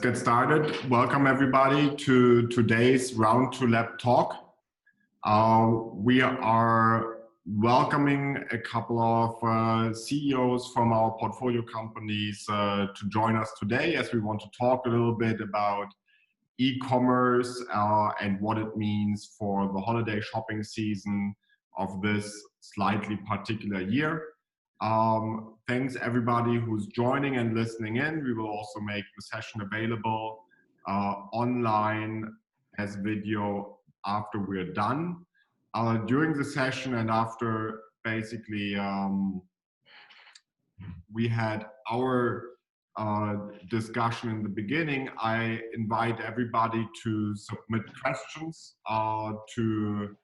get started. Welcome everybody to today's Round 2 Lab talk. We are welcoming a couple of CEOs from our portfolio companies to join us today, as we want to talk a little bit about e-commerce and what it means for the holiday shopping season of this slightly particular year. Thanks everybody who's joining and listening in. We will also make the session available online as video after we're done. During the session and after basically we had our discussion in the beginning, I invite everybody to submit questions to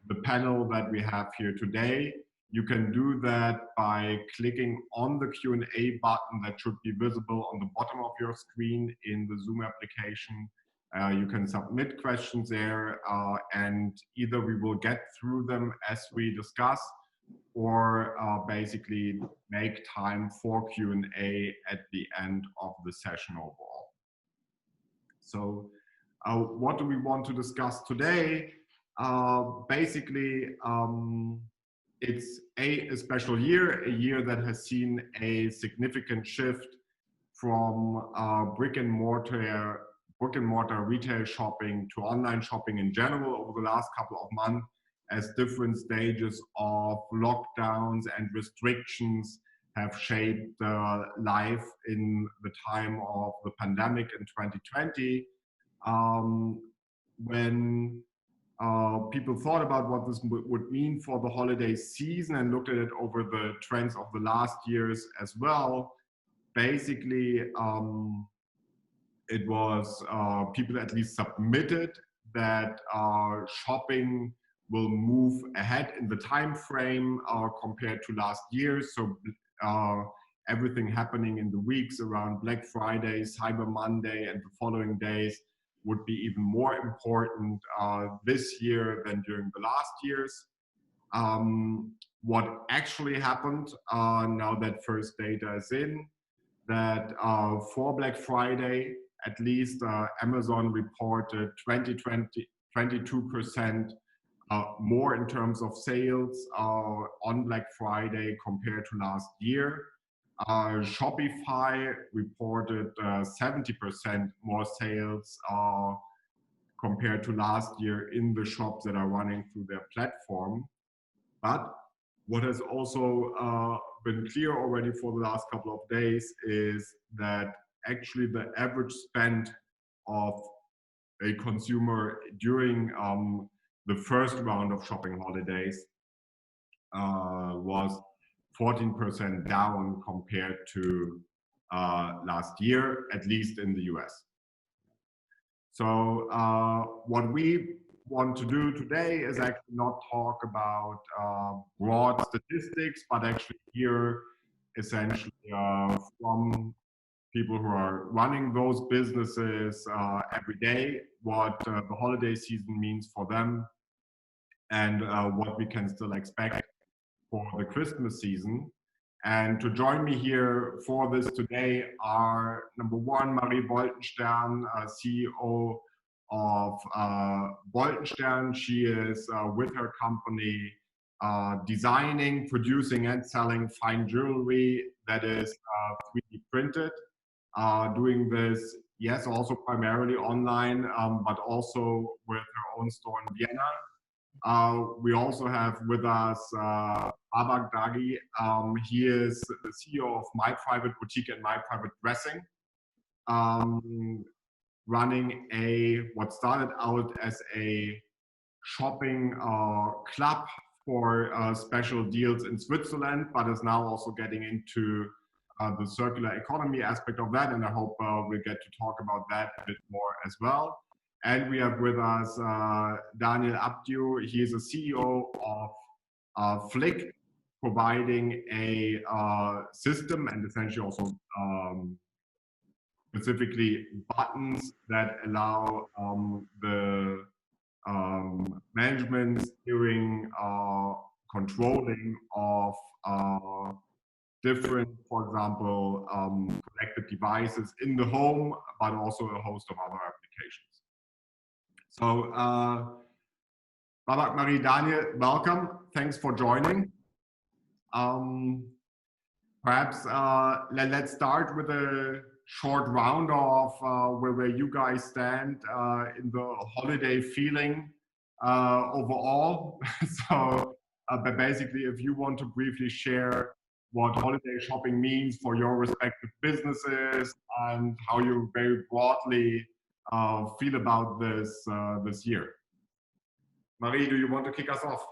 the panel that we have here today. You can do that by clicking on the Q&A button that should be visible on the bottom of your screen in the Zoom application. You can submit questions there and either we will get through them as we discuss or basically make time for Q&A at the end of the session overall. So what do we want to discuss today? It's a special year, a year that has seen a significant shift from brick and mortar retail shopping to online shopping in general over the last couple of months, as different stages of lockdowns and restrictions have shaped life in the time of the pandemic in 2020. When people thought about what this would mean for the holiday season and looked at it over the trends of the last years as well, basically it was people at least submitted that shopping will move ahead in the time frame compared to last year. So everything happening in the weeks around Black Friday, Cyber Monday and the following days would be even more important this year than during the last years. What actually happened now that first data is in, that for Black Friday, at least Amazon reported 22% more in terms of sales on Black Friday compared to last year. Shopify reported 70% more sales compared to last year in the shops that are running through their platform. But what has also been clear already for the last couple of days is that actually the average spend of a consumer during the first round of shopping holidays was 14% down compared to last year, at least in the US. So what we want to do today is actually not talk about broad statistics, but actually hear essentially from people who are running those businesses every day, what the holiday season means for them and what we can still expect for the Christmas season. And to join me here for this today are number one, Marie Boltenstern, CEO of Boltenstern. She is with her company designing, producing and selling fine jewelry that is 3D printed. Doing this, yes, also primarily online, but also with her own store in Vienna. We also have with us Babak Dagigh. He is the CEO of MyPrivateBoutique and MyPrivateDressing, running what started out as a shopping club for special deals in Switzerland, but is now also getting into the circular economy aspect of that. And I hope we'll get to talk about that a bit more as well. And we have with us Daniel Abdiou. He is a CEO of Flick, providing a system and essentially also specifically buttons that allow the management, steering, controlling of different, for example, connected devices in the home, but also a host of other applications. So, Babak, Marie, Daniel, welcome. Thanks for joining. Perhaps let's start with a short round of where you guys stand in the holiday feeling overall. So, but basically, if you want to briefly share what holiday shopping means for your respective businesses and how you very broadly feel about this this year. Marie, do you want to kick us off?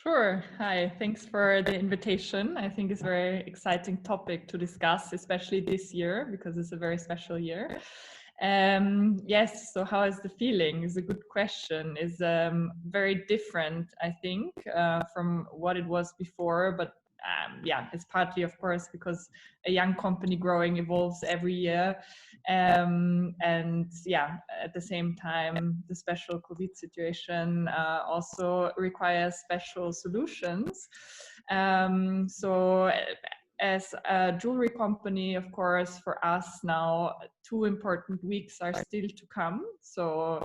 Sure. Hi, thanks for the invitation. I think it's a very exciting topic to discuss, especially this year, because it's a very special year. Yes, so how is the feeling is a good question. Is very different, I think, from what it was before, but yeah, it's partly, of course, because a young company growing evolves every year. And yeah, at the same time, the special COVID situation also requires special solutions. So as a jewelry company, of course, for us now, 2 important weeks are still to come. So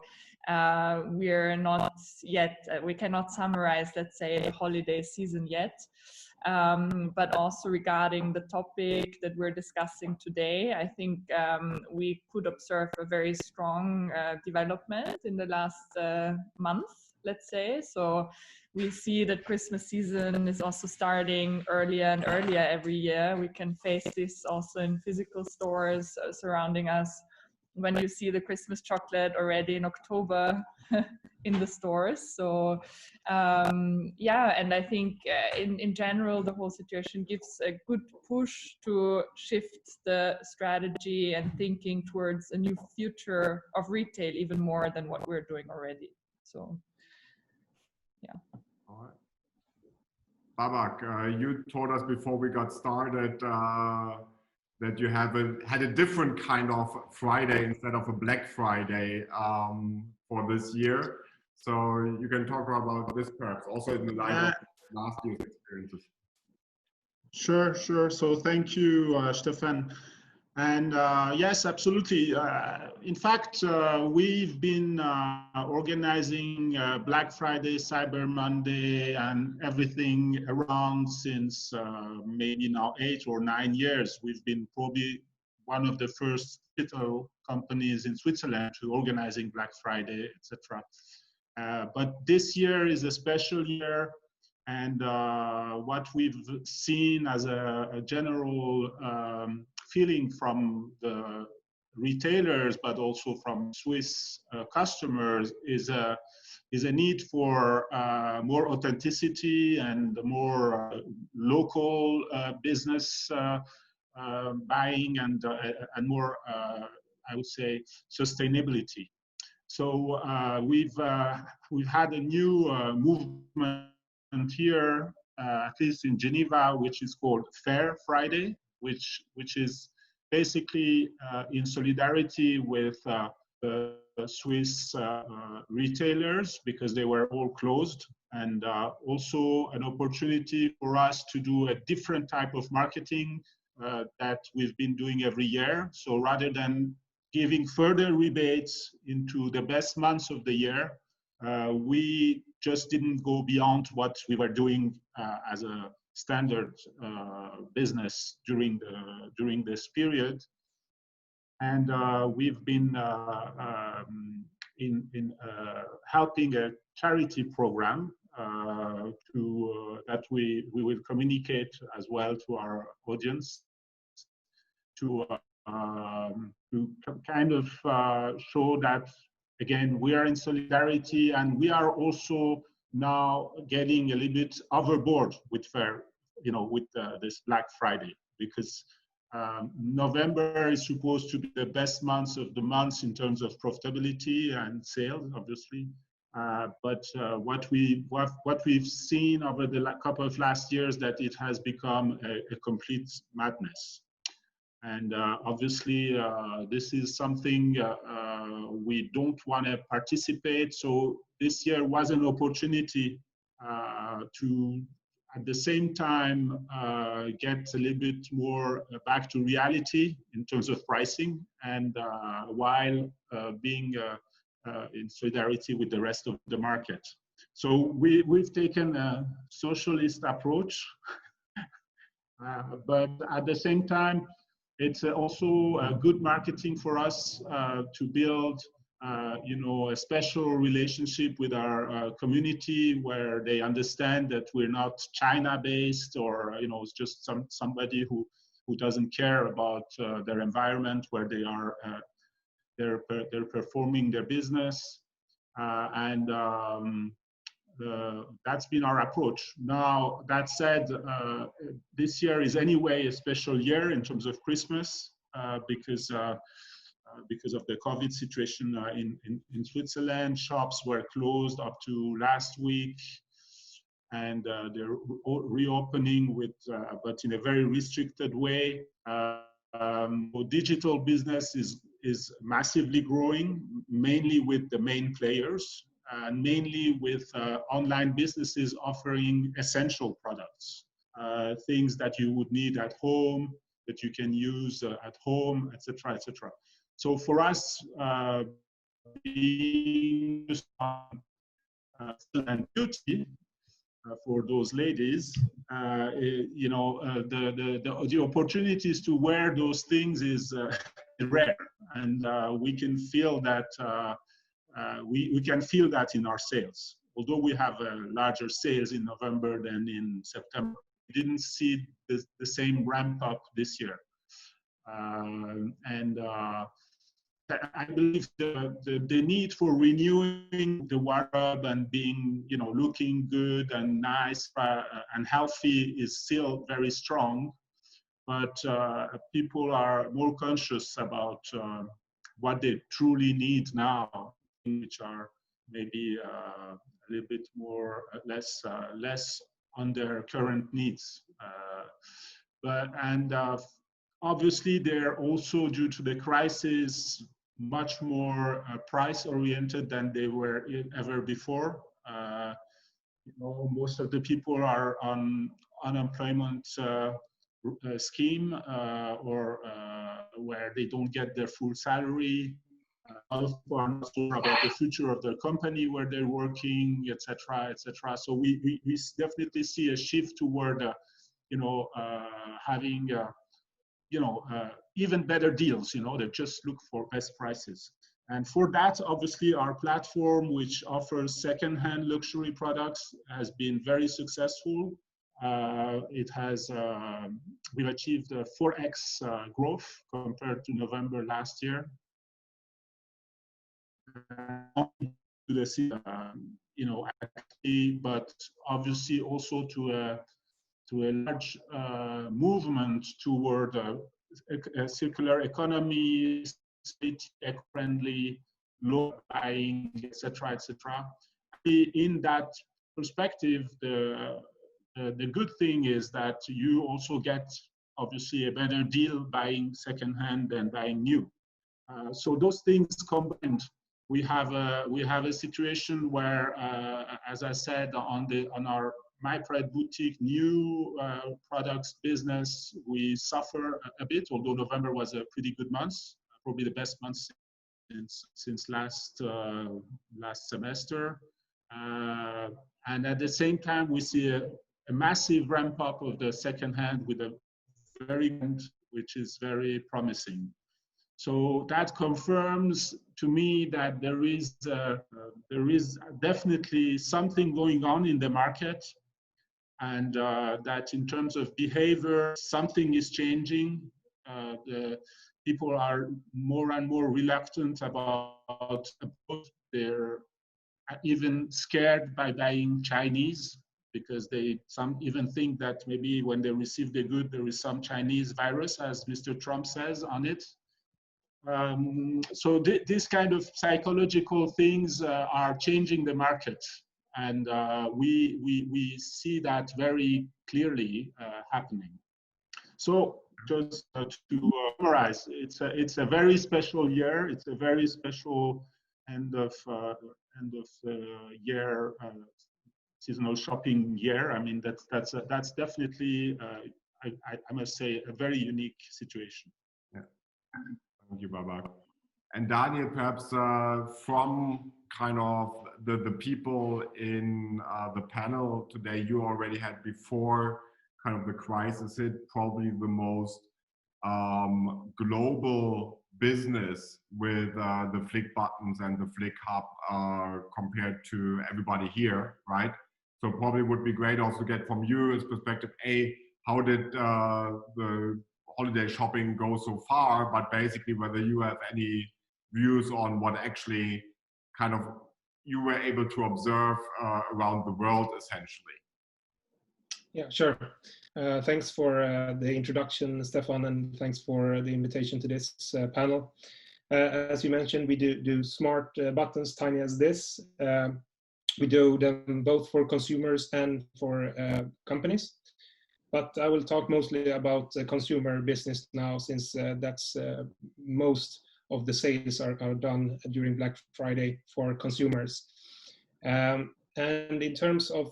we're not yet, we cannot summarize, let's say, the holiday season yet. But also regarding the topic that we're discussing today, I think we could observe a very strong development in the last month, let's say. So we see that Christmas season is also starting earlier and earlier every year. We can face this also in physical stores surrounding us. When you see the Christmas chocolate already in October in the stores. So yeah, and I think in general, the whole situation gives a good push to shift the strategy and thinking towards a new future of retail, even more than what we're doing already. So yeah. All right. Babak, you told us before we got started that you had a different kind of Friday instead of a Black Friday for this year. So you can talk about this perhaps also in the light of last year's experiences. Sure. So thank you, Stefan. And yes, absolutely. In fact, we've been organizing Black Friday, Cyber Monday, and everything around since maybe now 8 or 9 years. We've been probably one of the first digital companies in Switzerland to organizing Black Friday, etc. But this year is a special year. And what we've seen as a general feeling from the retailers, but also from Swiss customers, is a need for more authenticity and more local business buying and more, I would say, sustainability. So we've had a new movement here, at least in Geneva, which is called Fair Friday, which is basically in solidarity with the Swiss retailers, because they were all closed, and also an opportunity for us to do a different type of marketing that we've been doing every year. So rather than giving further rebates into the best months of the year, we just didn't go beyond what we were doing as a standard business during this period. And we've been helping a charity program that we will communicate as well to our audience to kind of show that, again, we are in solidarity, and we are also now getting a little bit overboard with with this Black Friday, because November is supposed to be the best months of the months in terms of profitability and sales, obviously. But what we've seen over the couple of last years, that it has become a complete madness. And obviously, this is something we don't want to participate. So this year was an opportunity to at the same time get a little bit more back to reality in terms of pricing, and while being in solidarity with the rest of the market. So we've taken a socialist approach, but at the same time, it's also good marketing for us to build a special relationship with our community, where they understand that we're not China-based, or it's just somebody who doesn't care about their environment where they are they're performing their business, and that's been our approach. Now, that said, this year is anyway a special year in terms of Christmas because of the COVID situation in Switzerland. Shops were closed up to last week, and they're reopening but in a very restricted way. Digital business is massively growing, mainly with the main players, and mainly with online businesses offering essential products, things that you would need at home, that you can use at home, etc., etc. So for us, being and beauty for those ladies, the opportunities to wear those things is rare, and we can feel that. We can feel that in our sales. Although we have larger sales in November than in September, we didn't see the same ramp up this year. I believe the need for renewing the wardrobe and being, looking good and nice and healthy is still very strong. But people are more conscious about what they truly need now, which are maybe a little bit more less on their current needs. Obviously, they're also, due to the crisis, much more price oriented than they were ever before. Most of the people are on unemployment scheme or where they don't get their full salary. Also are not sure about the future of their company where they're working, etc., etc. So we definitely see a shift toward, having, even better deals. They just look for best prices. And for that, obviously, our platform, which offers second-hand luxury products, has been very successful. We've achieved a 4x growth compared to November last year. But obviously also to a large movement toward a circular economy, eco-friendly, low buying, etc., etc. In that perspective, the good thing is that you also get obviously a better deal buying secondhand than buying new. So those things combined, we have a situation where, as I said, on our MyPrivateBoutique new products business, we suffer a bit, although November was a pretty good month, probably the best month since last semester. And at the same time, we see a massive ramp up of the secondhand with a very good, which is very promising. So that confirms to me that there is definitely something going on in the market, and that in terms of behavior, something is changing. The people are more and more reluctant about they're even scared by buying Chinese, because some even think that maybe when they receive the good, there is some Chinese virus, as Mr. Trump says, on it. So this kind of psychological things are changing the market, and we see that very clearly happening. So just to summarize, it's a very special year. It's a very special end of year seasonal shopping year. I mean, that's definitely, I must say, a very unique situation. Yeah. Thank you, Babak. And Daniel, perhaps from kind of the people in the panel today, you already had before kind of the crisis hit, probably the most global business with the Flick buttons and the Flick hub compared to everybody here, right? So probably would be great also to get from you as perspective, how did the holiday shopping go so far, but basically whether you have any views on what actually kind of you were able to observe around the world, essentially. Yeah, sure. Thanks for the introduction, Stefan, and thanks for the invitation to this panel. As you mentioned, we do smart buttons, tiny as this. We do them both for consumers and for companies. But I will talk mostly about consumer business now, since that's most of the sales are done during Black Friday for consumers. And in terms of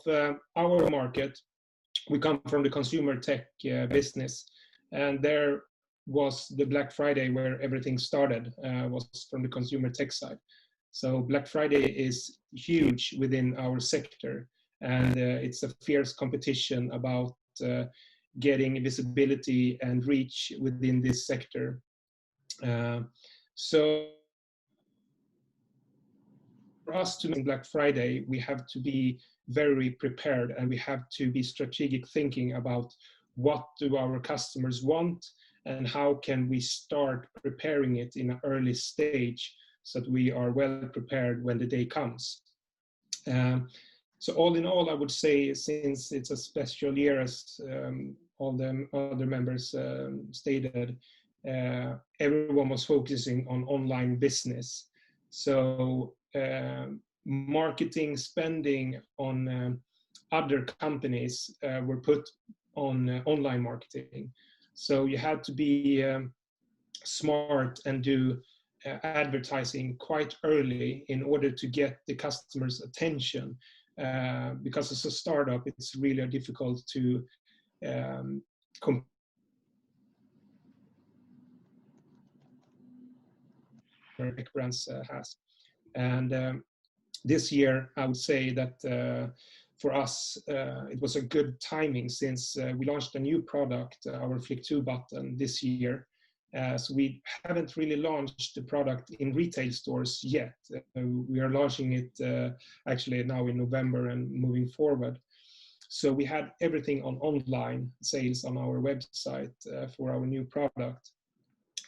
our market, we come from the consumer tech business, and there was the Black Friday where everything started, was from the consumer tech side. So Black Friday is huge within our sector, and it's a fierce competition about getting visibility and reach within this sector. So for us to make Black Friday, we have to be very prepared, and we have to be strategic thinking about what do our customers want and how can we start preparing it in an early stage so that we are well prepared when the day comes. So all in all, I would say, since it's a special year, as all the other members stated, everyone was focusing on online business. So marketing spending on other companies were put on online marketing. So you had to be smart and do advertising quite early in order to get the customer's attention. Because as a startup, it's really difficult to compare brands has. And this year, I would say that for us, it was a good timing, since we launched a new product, our Flick 2 button, this year. So we haven't really launched the product in retail stores yet. We are launching it actually now in November and moving forward. So we had everything on online sales on our website for our new product.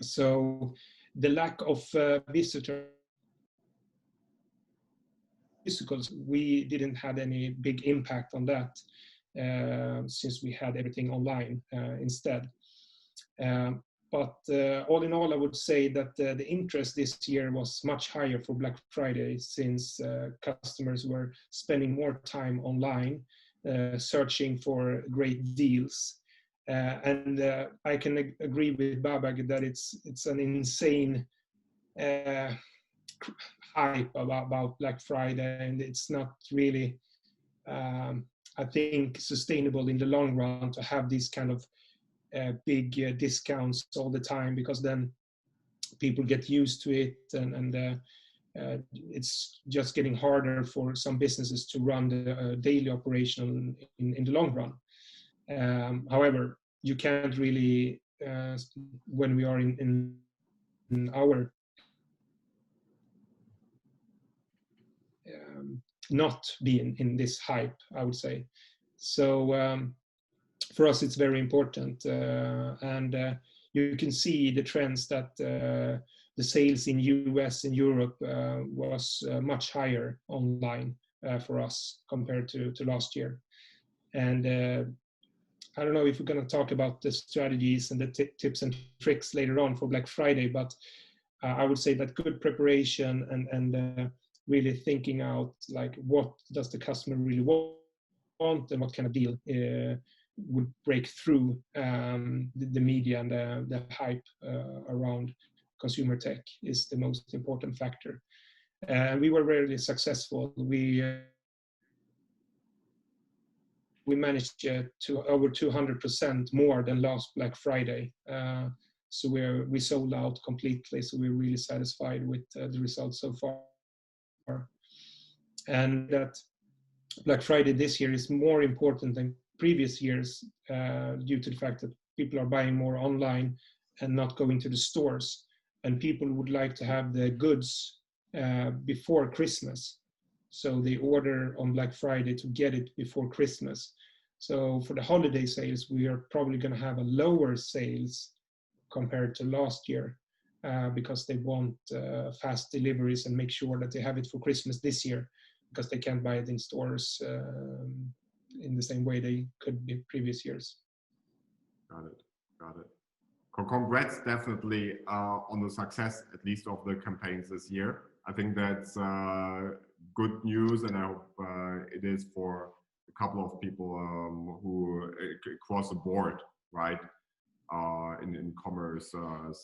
So the lack of visitors, we didn't have any big impact on that, since we had everything online instead. But all in all, I would say that the interest this year was much higher for Black Friday, since customers were spending more time online, searching for great deals. And I can agree with Babak that it's an insane hype about Black Friday, and it's not really, I think, sustainable in the long run to have these kind of big discounts all the time, because then people get used to it, and it's just getting harder for some businesses to run the daily operation in the long run. However, you can't really, when we are in our not be in this hype, I would say. So for us, it's very important, and you can see the trends that the sales in US and Europe was much higher online for us compared to last year. And I don't know if we're going to talk about the strategies and the tips and tricks later on for Black Friday, but I would say that good preparation and really thinking out, like, what does the customer really want and what kind of deal would break through the media and the hype around consumer tech is the most important factor. And we were really successful. We we managed to over 200% more than last Black Friday. So we sold out completely. So we're really satisfied with the results so far. And that Black Friday this year is more important than previous years due to the fact that people are buying more online and not going to the stores. And people would like to have the goods before Christmas. So they order on Black Friday to get it before Christmas. So for the holiday sales, we are probably going to have a lower sales compared to last year because they want fast deliveries and make sure that they have it for Christmas this year, because they can't buy it in stores in the same way they could be previous years. Got it. Got it. Congrats definitely on the success, at least of the campaigns this year. I think that's good news, and I hope it is for a couple of people who across the board, right, in commerce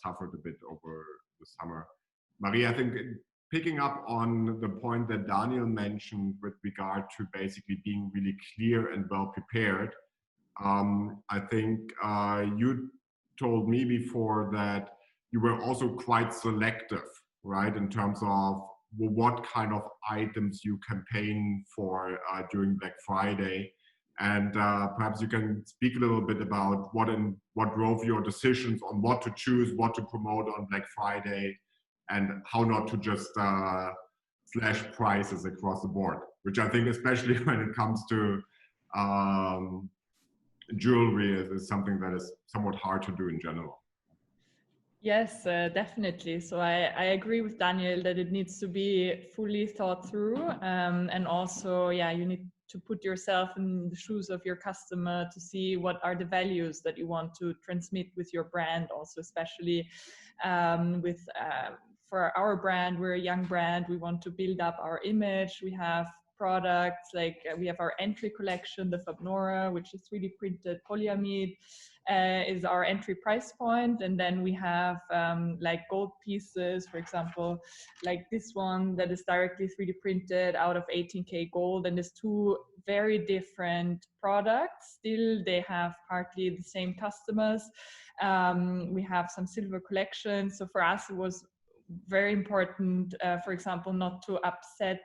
suffered a bit over the summer. Maria, I think picking up on the point that Daniel mentioned with regard to basically being really clear and well prepared, I think you told me before that you were also quite selective, right, in terms of what kind of items you campaign for during Black Friday. And perhaps you can speak a little bit about what drove your decisions on what to choose, what to promote on Black Friday, and how not to just slash prices across the board, which I think, especially when it comes to jewelry, is something that is somewhat hard to do in general. Yes, definitely. So I agree with Daniel that it needs to be fully thought through. And also, yeah, you need to put yourself in the shoes of your customer to see what are the values that you want to transmit with your brand. Also, especially for our brand, we're a young brand. We want to build up our image. We have products like we have our entry collection, the Fabnora, which is 3D printed polyamide. Is our entry price point, and then we have like gold pieces, for example, like this one that is directly 3D printed out of 18K gold, and there's two very different products. Still, they have partly the same customers. We have some silver collections, so for us it was very important, for example, not to upset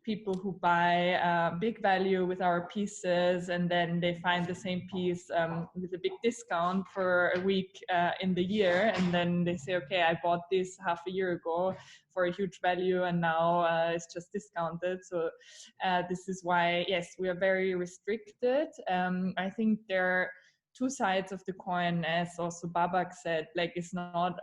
people who buy big value with our pieces, and then they find the same piece with a big discount for a week in the year, and then they say, okay, I bought this half a year ago for a huge value, and now it's just discounted. So this is why, yes, we are very restricted. I think there are two sides of the coin, as also Babak said. Like, it's not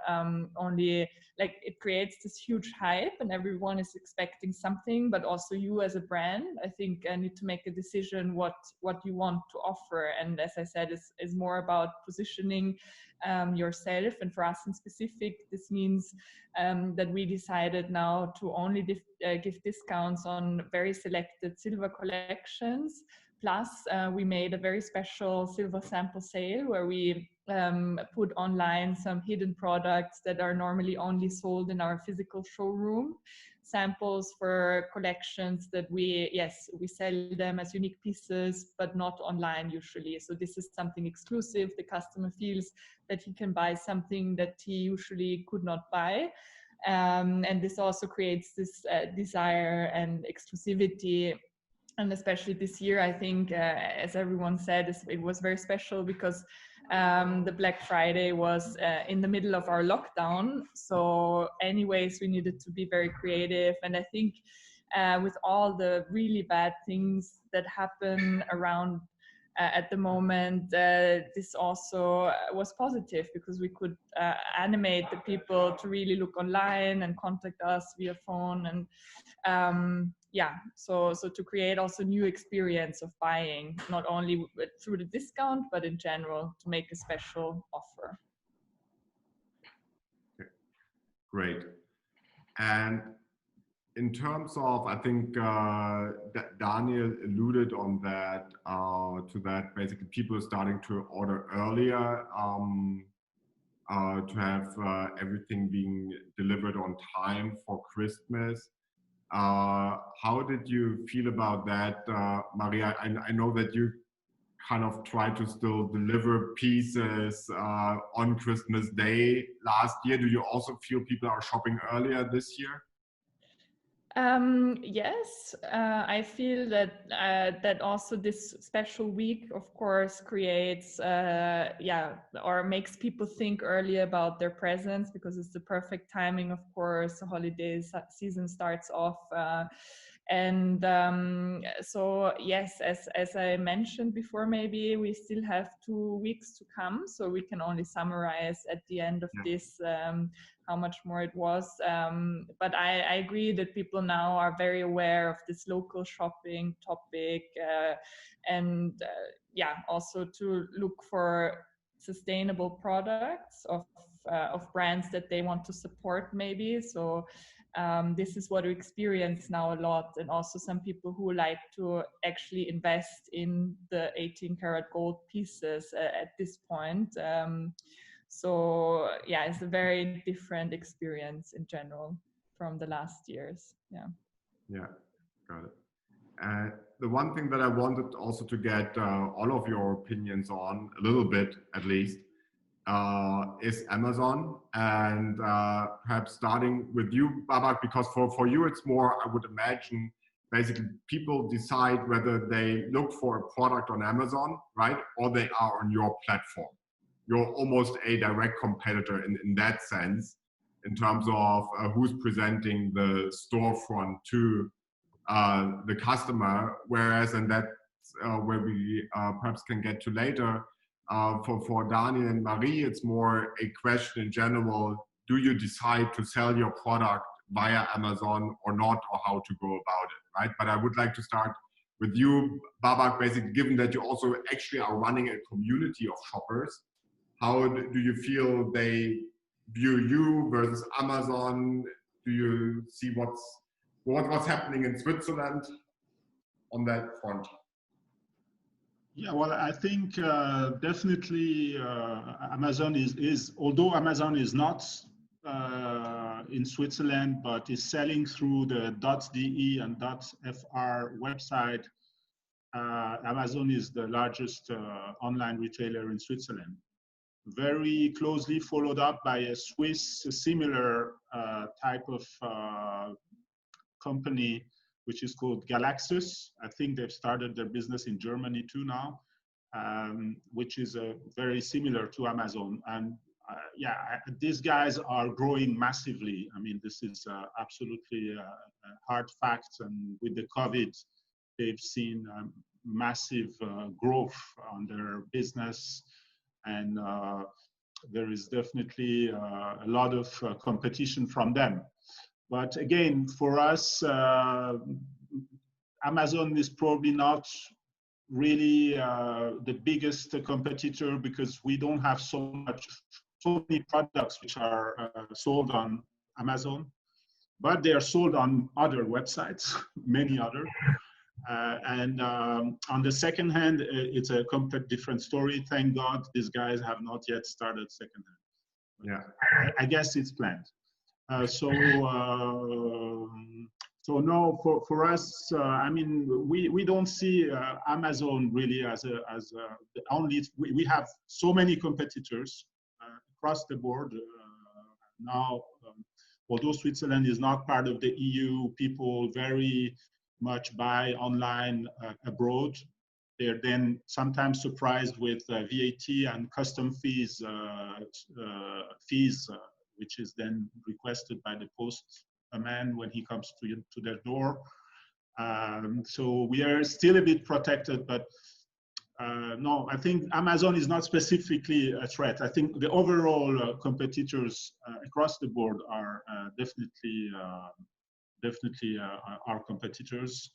only like it creates this huge hype and everyone is expecting something, but also you as a brand, I think, need to make a decision what you want to offer. And as I said, is more about positioning yourself. And for us in specific, this means that we decided now to only give discounts on very selected silver collections. Plus, we made a very special silver sample sale where we put online some hidden products that are normally only sold in our physical showroom. Samples for collections that we sell them as unique pieces, but not online usually. So this is something exclusive. The customer feels that he can buy something that he usually could not buy. And this also creates this desire and exclusivity. And especially this year, I think, as everyone said, it was very special because the Black Friday was in the middle of our lockdown. So anyways, we needed to be very creative. And I think with all the really bad things that happen around at the moment, this also was positive because we could animate the people to really look online and contact us via phone. And so to create also new experience of buying, not only through the discount, but in general, to make a special offer. Okay. Great. And in terms of, I think Daniel alluded on that, to that basically people are starting to order earlier, to have everything being delivered on time for Christmas. How did you feel about that, Maria? I know that you kind of try to still deliver pieces on Christmas Day last year. Do you also feel people are shopping earlier this year? Yes, I feel that that also this special week, of course, creates or makes people think early about their presents, because it's the perfect timing. Of course, the holiday season starts off, and so yes, as I mentioned before, maybe we still have 2 weeks to come, so we can only summarize at the end of this how much more it was. But I agree that people now are very aware of this local shopping topic, and also to look for sustainable products of brands that they want to support, maybe. So this is what we experience now a lot, and also some people who like to actually invest in the 18 karat gold pieces at this point. So yeah, it's a very different experience in general from the last years. Yeah, got it. The one thing that I wanted also to get all of your opinions on, a little bit at least, is Amazon, and perhaps starting with you, Babak, because for you it's more, I would imagine, basically people decide whether they look for a product on Amazon, right, or they are on your platform. You're almost a direct competitor in that sense, in terms of who's presenting the storefront to the customer. Whereas, and that's where we perhaps can get to later, for Daniel and Marie, it's more a question in general: do you decide to sell your product via Amazon or not, or how to go about it, right? But I would like to start with you, Babak, basically, given that you also actually are running a community of shoppers. How do you feel they view you versus Amazon? Do you see what's happening in Switzerland on that front? Yeah, well, I think definitely Amazon is, although Amazon is not in Switzerland, but is selling through the .de and .fr website. Amazon is the largest online retailer in Switzerland, very closely followed up by a Swiss similar type of company, which is called Galaxus. I think they've started their business in Germany too now, which is very similar to Amazon. And these guys are growing massively. I mean, this is absolutely a hard fact. And with the COVID, they've seen massive growth on their business. And there is definitely a lot of competition from them. But again, for us, Amazon is probably not really the biggest competitor, because we don't have so many products which are sold on Amazon, but they are sold on other websites, many other. And on the second hand, it's a complete different story. Thank God these guys have not yet started second hand. Yeah, I guess it's planned. So no, for us, I mean, we don't see Amazon really as the only. We have so many competitors across the board now. Although Switzerland is not part of the EU, people very much buy online abroad. They're then sometimes surprised with VAT and custom fees, which is then requested by the postman when he comes to their door. So we are still a bit protected, but no, I think Amazon is not specifically a threat. I think the overall competitors across the board are definitely our competitors.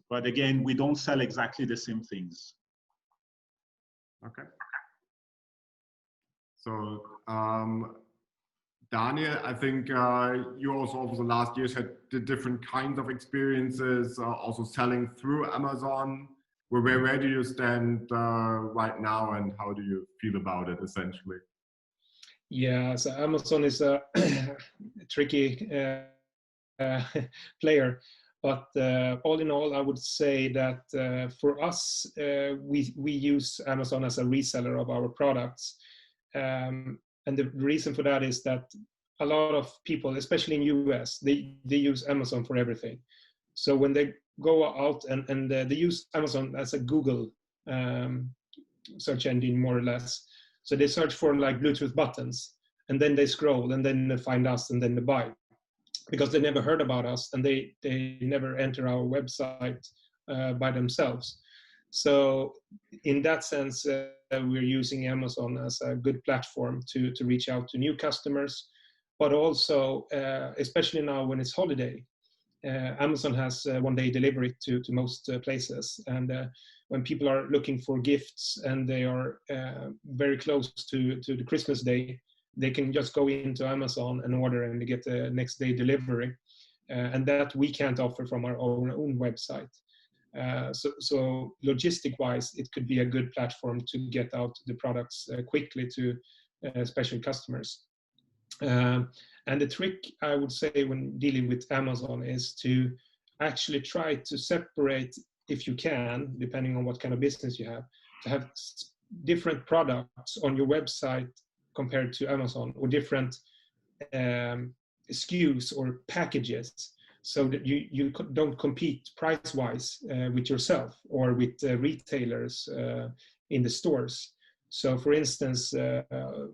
But again, we don't sell exactly the same things. Okay. So, Daniel, I think you also over the last years had different kinds of experiences, also selling through Amazon. Where do you stand right now, and how do you feel about it, essentially? Yeah, so Amazon is a tricky player. But all in all, I would say that for us, we use Amazon as a reseller of our products. And the reason for that is that a lot of people, especially in US, they use Amazon for everything. So when they go out and they use Amazon as a Google search engine, more or less. So they search for like Bluetooth buttons, and then they scroll, and then they find us, and then they buy, because they never heard about us, and they never enter our website by themselves. So in that sense, we're using Amazon as a good platform to reach out to new customers, but also, especially now when it's holiday, Amazon has one-day delivery to most places. And when people are looking for gifts and they are very close to the Christmas day, they can just go into Amazon and order, and they get the next day delivery. And that we can't offer from our own website. So logistic-wise, it could be a good platform to get out the products quickly to special customers. And the trick, I would say, when dealing with Amazon is to actually try to separate, if you can, depending on what kind of business you have, to have different products on your website compared to Amazon, or different SKUs or packages, so that you don't compete price-wise with yourself or with retailers in the stores. So for instance,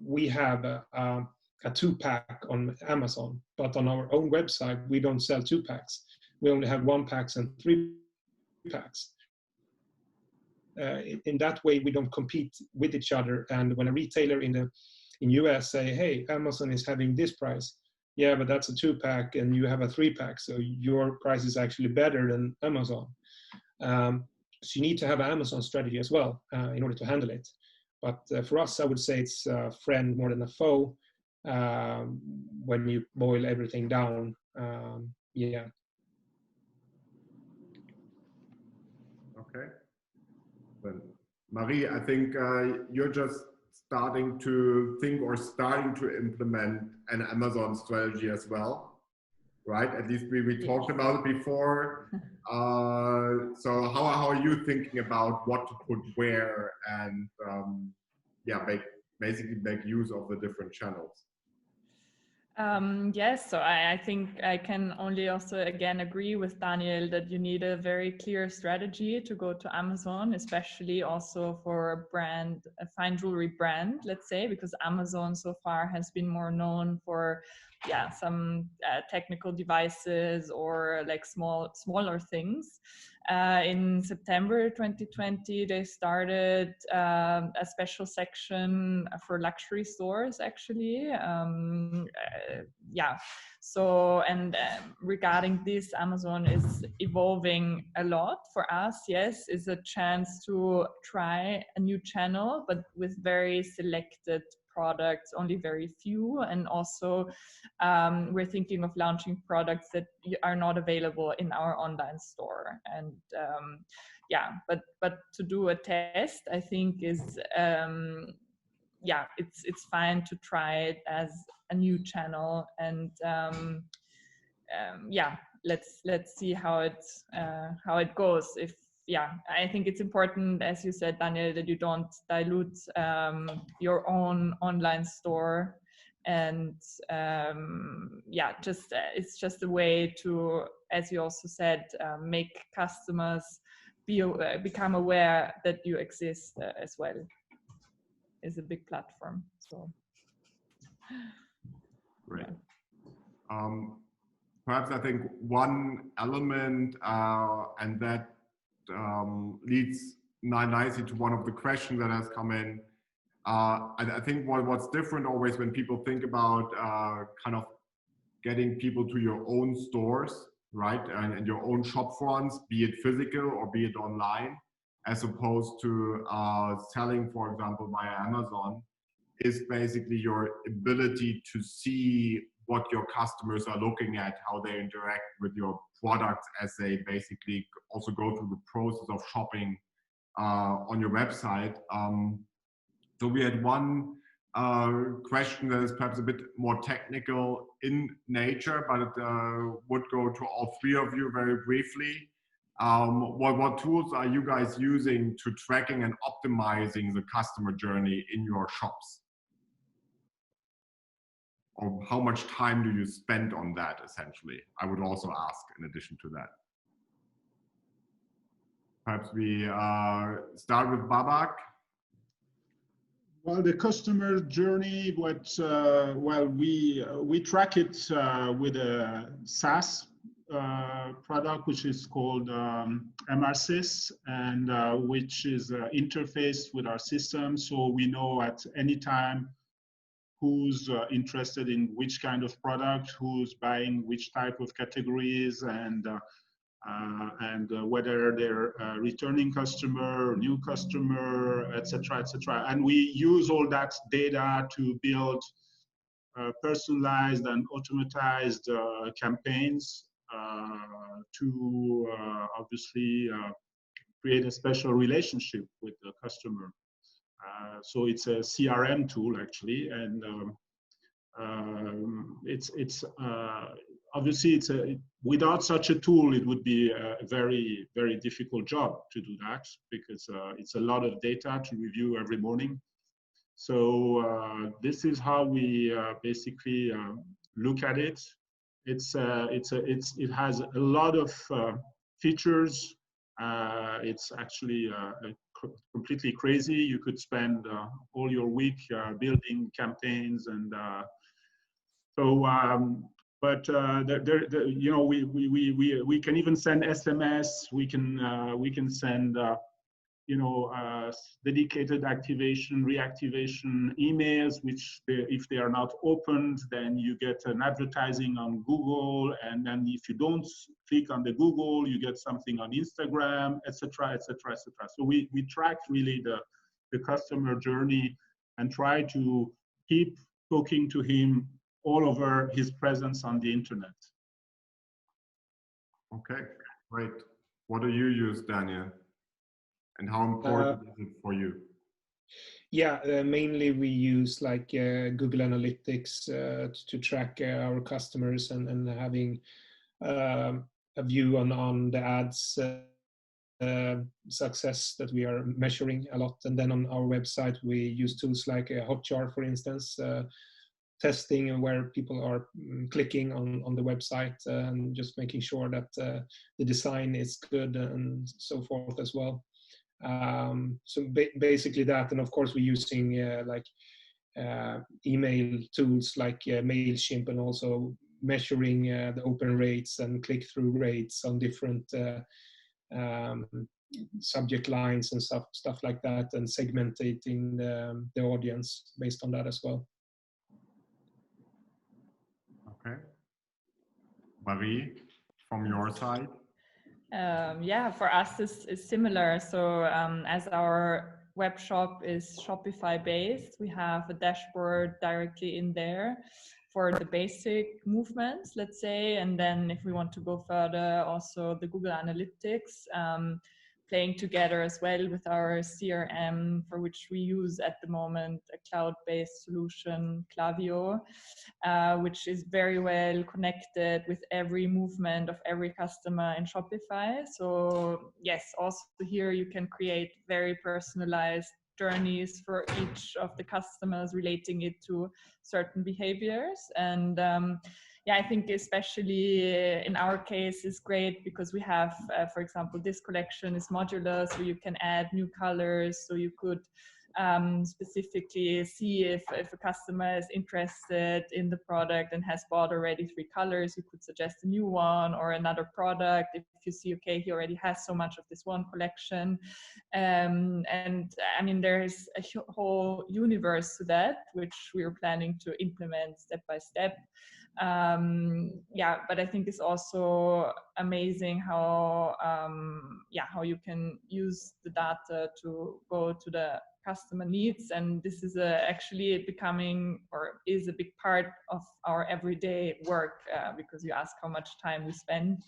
we have a 2-pack on Amazon, but on our own website, we don't sell 2-packs. We only have 1-packs and 3-packs. In that way, we don't compete with each other. And when a retailer in US say, hey, Amazon is having this price, yeah, but that's a 2-pack and you have a 3-pack, so your price is actually better than Amazon. So you need to have an Amazon strategy as well in order to handle it. But for us, I would say it's a friend more than a foe when you boil everything down. Yeah. Okay. Well, Marie, I think you're just starting to think or starting to implement an Amazon strategy as well, right? At least we talked about it before. So how are you thinking about what to put where, and yeah, basically make use of the different channels? Yes, so I think I can only also again agree with Daniel that you need a very clear strategy to go to Amazon, especially also for a brand, a fine jewelry brand, let's say, because Amazon so far has been more known for, yeah, some technical devices or like smaller things. In September 2020, they started a special section for luxury stores, actually. Yeah, so, and regarding this, Amazon is evolving a lot. For us, yes, is a chance to try a new channel, but with very selected products, only very few. And also we're thinking of launching products that are not available in our online store. And yeah, but to do a test, I think is yeah, it's fine to try it as a new channel. And yeah, let's see how it goes. If, yeah, I think it's important, as you said, Daniel, that you don't dilute your own online store. And yeah, just it's just a way to, as you also said, make customers become aware that you exist as well. Is a big platform. So Great. Yeah. Perhaps I think one element, and that leads nicely to one of the questions that has come in. I think what's different always when people think about kind of getting people to your own stores, right, and your own shop fronts, be it physical or be it online, as opposed to selling, for example, via Amazon, is basically your ability to see what your customers are looking at, how they interact with your products as they basically also go through the process of shopping on your website. So we had one question that is perhaps a bit more technical in nature, but it would go to all three of you very briefly. What tools are you guys using to tracking and optimizing the customer journey in your shops? Or how much time do you spend on that, essentially? I would also ask in addition to that. Perhaps we start with Babak. Well, the customer journey, well, we track it with a SaaS product, which is called MRSys, and which is interfaced with our system, so we know at any time who's interested in which kind of product, who's buying which type of categories, and whether they're a returning customer, new customer, etc., etc. And we use all that data to build personalized and automatized campaigns to obviously create a special relationship with the customer. So it's a CRM tool actually, and it's obviously without such a tool it would be a very, very difficult job to do that, because it's a lot of data to review every morning. So this is how we basically look at it. It has a lot of features. It's actually completely crazy. You could spend all your week building campaigns, and you know, we can even send SMS. We can send you know, dedicated activation, reactivation emails, which if they are not opened, then you get an advertising on Google, and then if you don't click on the Google, you get something on Instagram, etc., etc., etc. So we track really the customer journey and try to keep talking to him all over his presence on the internet. Okay, great. What do you use, Daniel? And how important is it for you? Yeah, mainly we use like Google Analytics to track our customers and having a view on the ads success that we are measuring a lot. And then on our website, we use tools like Hotjar, for instance, testing where people are clicking on the website and just making sure that the design is good and so forth as well. So basically that, and of course we're using like email tools like MailChimp, and also measuring the open rates and click-through rates on different subject lines and stuff like that, and segmenting the audience based on that as well. Okay. Marie, from your side? Yeah, for us it's similar. So as our web shop is Shopify based, we have a dashboard directly in there for the basic movements, let's say. And then if we want to go further, also the Google Analytics, playing together as well with our CRM, for which we use at the moment a cloud-based solution, Klaviyo, which is very well connected with every movement of every customer in Shopify. So yes, also here you can create very personalized journeys for each of the customers, relating it to certain behaviors. And yeah, I think especially in our case is great because we have, for example, this collection is modular, so you can add new colors. So you could specifically see if a customer is interested in the product and has bought already 3 colors, you could suggest a new one or another product. If you see, okay, he already has so much of this one collection. And I mean, there's a whole universe to that, which we are planning to implement step by step. Yeah, but I think it's also amazing how how you can use the data to go to the customer needs, and this is actually becoming, or is a big part of our everyday work, because you ask how much time we spend.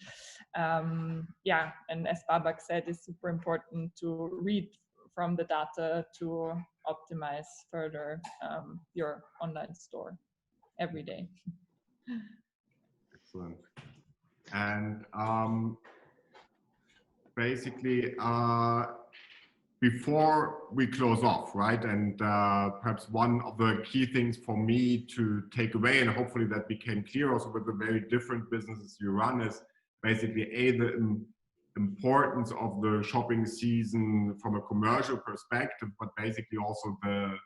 Yeah, and as Babak said, it's super important to read from the data to optimize further your online store every day. Excellent. And basically, before we close off, right, and perhaps one of the key things for me to take away, and hopefully that became clear also with the very different businesses you run, is basically the importance of the shopping season from a commercial perspective, but basically also the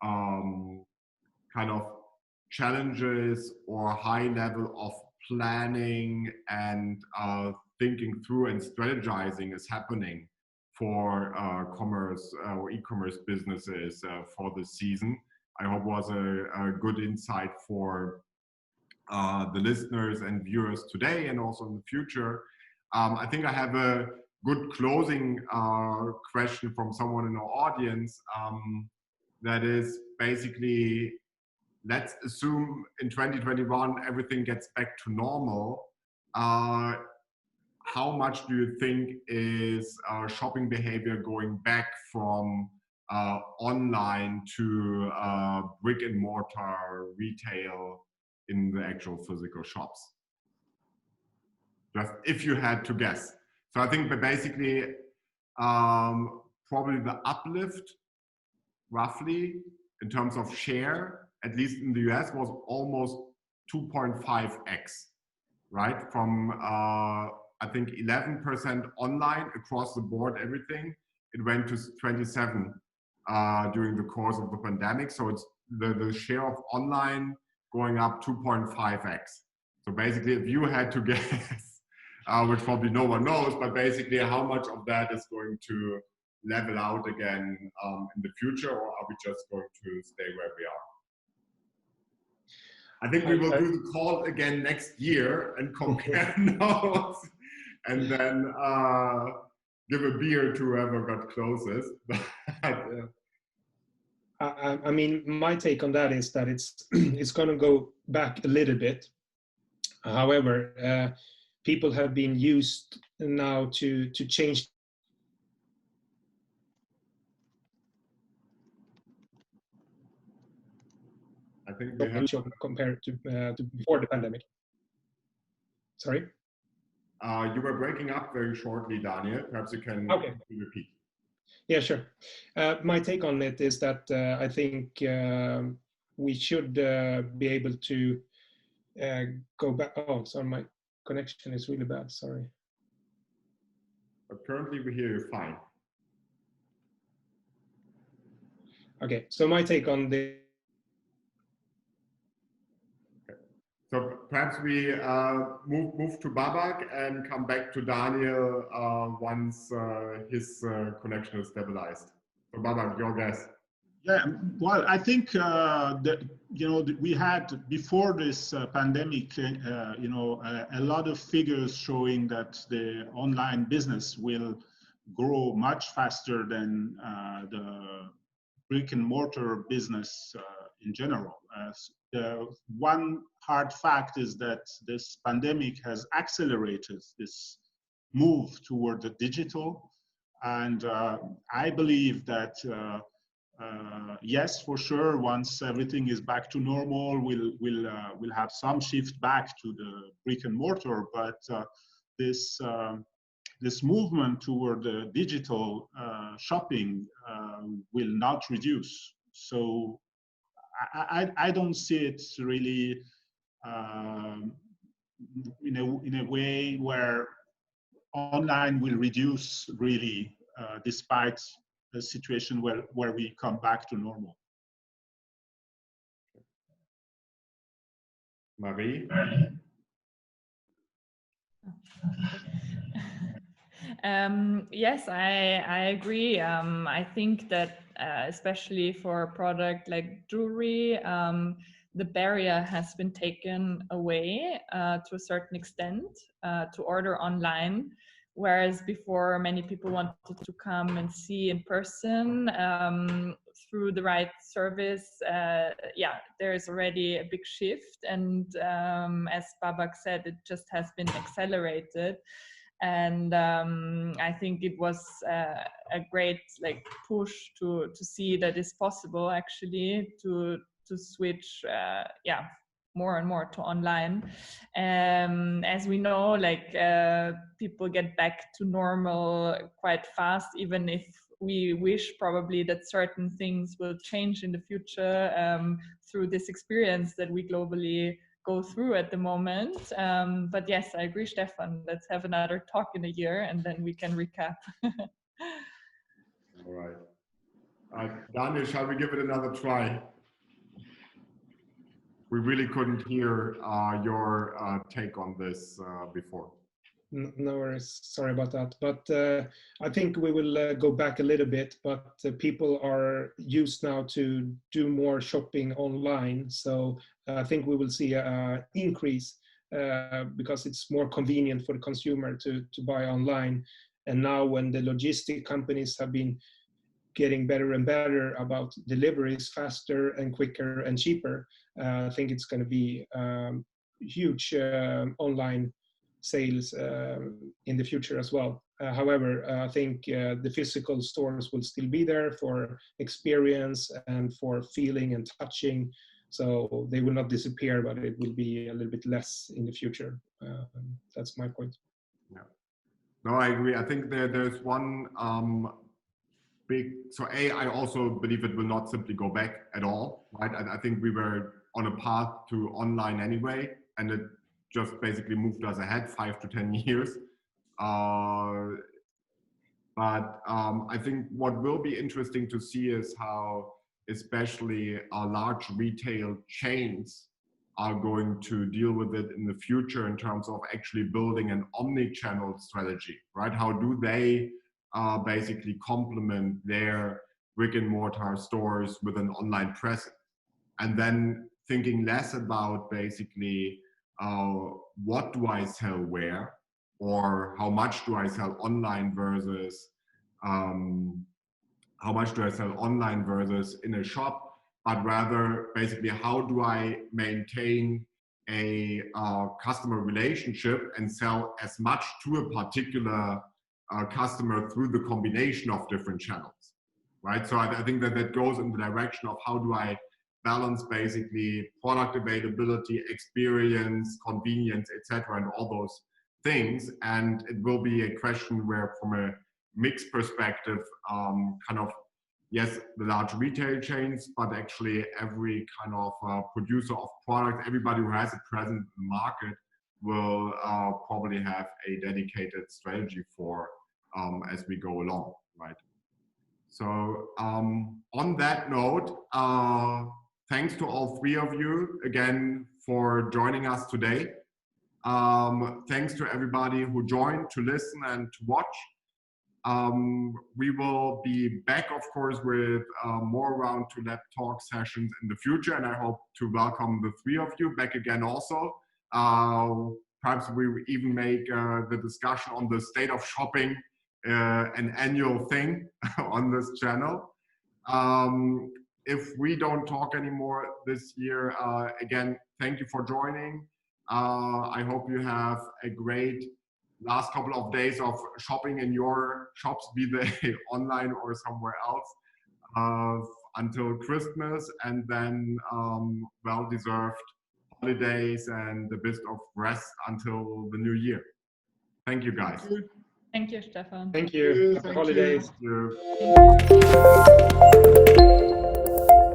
kind of challenges or high level of planning and thinking through and strategizing is happening for commerce or e-commerce businesses for this season. I hope was a good insight for the listeners and viewers today and also in the future. I think I have a good closing question from someone in our audience that is basically, let's assume in 2021 everything gets back to normal. How much do you think is shopping behavior going back from online to brick and mortar retail in the actual physical shops? Just if you had to guess. So I think that basically probably the uplift roughly in terms of share, at least in the US, was almost 2.5x, right? From I think 11% online across the board, everything, it went to 27 during the course of the pandemic. So it's the share of online going up 2.5x. So basically, if you had to guess, which probably no one knows, but basically how much of that is going to level out again in the future, or are we just going to stay where we are? I think we will do the call again next year and compare notes, and then give a beer to whoever got closest. I mean, my take on that is that it's going to go back a little bit. However, people have been used now to change. I think we have compared to before the pandemic. Sorry? You were breaking up very shortly, Daniel. Perhaps you can repeat. Yeah, sure. My take on it is that I think we should be able to go back. Oh, sorry, my connection is really bad. Sorry. But currently we hear you fine. Okay, so my take on the. So perhaps we move to Babak and come back to Daniel once his connection is stabilized. So Babak, your guess. Yeah, well, I think that we had before this pandemic, a lot of figures showing that the online business will grow much faster than the brick and mortar business in general. The one hard fact is that this pandemic has accelerated this move toward the digital, and I believe that yes, for sure, once everything is back to normal, we'll have some shift back to the brick and mortar, but this movement toward the digital shopping will not reduce. So I don't see it really in a way where online will reduce really, despite the situation where we come back to normal. Marie? Yes, I agree. I think that especially for a product like jewelry, the barrier has been taken away to a certain extent to order online, whereas before many people wanted to come and see in person through the right service. Yeah, there is already a big shift, and as Babak said, it just has been accelerated. And I think it was a great push to see that it's possible actually to switch more and more to online. As we know, people get back to normal quite fast, even if we wish probably that certain things will change in the future through this experience that we globally go through at the moment. But yes, I agree, Stefan. Let's have another talk in a year and then we can recap. All right. Daniel, shall we give it another try? We really couldn't hear your take on this before. No worries, sorry about that. But I think we will go back a little bit, but people are used now to do more shopping online. So I think we will see an increase because it's more convenient for the consumer to buy online. And now when the logistic companies have been getting better and better about deliveries faster and quicker and cheaper, I think it's going to be huge online sales in the future as well. However, I think the physical stores will still be there for experience and for feeling and touching. So they will not disappear, but it will be a little bit less in the future. That's my point. Yeah. No, I agree. I think there's one I also believe it will not simply go back at all, right? I think we were on a path to online anyway, and it just basically moved us ahead 5 to 10 years. But I think what will be interesting to see is how especially large retail chains are going to deal with it in the future in terms of actually building an omni-channel strategy, right? How do they basically complement their brick and mortar stores with an online presence? And then thinking less about basically what do I sell where, or how much do I sell online versus in a shop, but rather basically how do I maintain a customer relationship and sell as much to a particular customer through the combination of different channels, right? So I think that goes in the direction of how do I balance basically product availability, experience, convenience, etc., and all those things. And it will be a question where, from a mixed perspective, yes, the large retail chains, but actually every kind of producer of product, everybody who has a presence in the market will probably have a dedicated strategy for as we go along, right? So on that note, thanks to all three of you again for joining us today. Thanks to everybody who joined to listen and to watch. We will be back, of course, with more Round to Lab talk sessions in the future, and I hope to welcome the three of you back again also. Perhaps we will even make the discussion on the state of shopping an annual thing on this channel. If we don't talk anymore this year, again, thank you for joining. I hope you have a great last couple of days of shopping in your shops, be they online or somewhere else, until Christmas, and then well-deserved holidays and a bit of rest until the new year. Thank you, guys. Thank you, Stefan. Thank you. Happy holidays. Thank you. Thank you.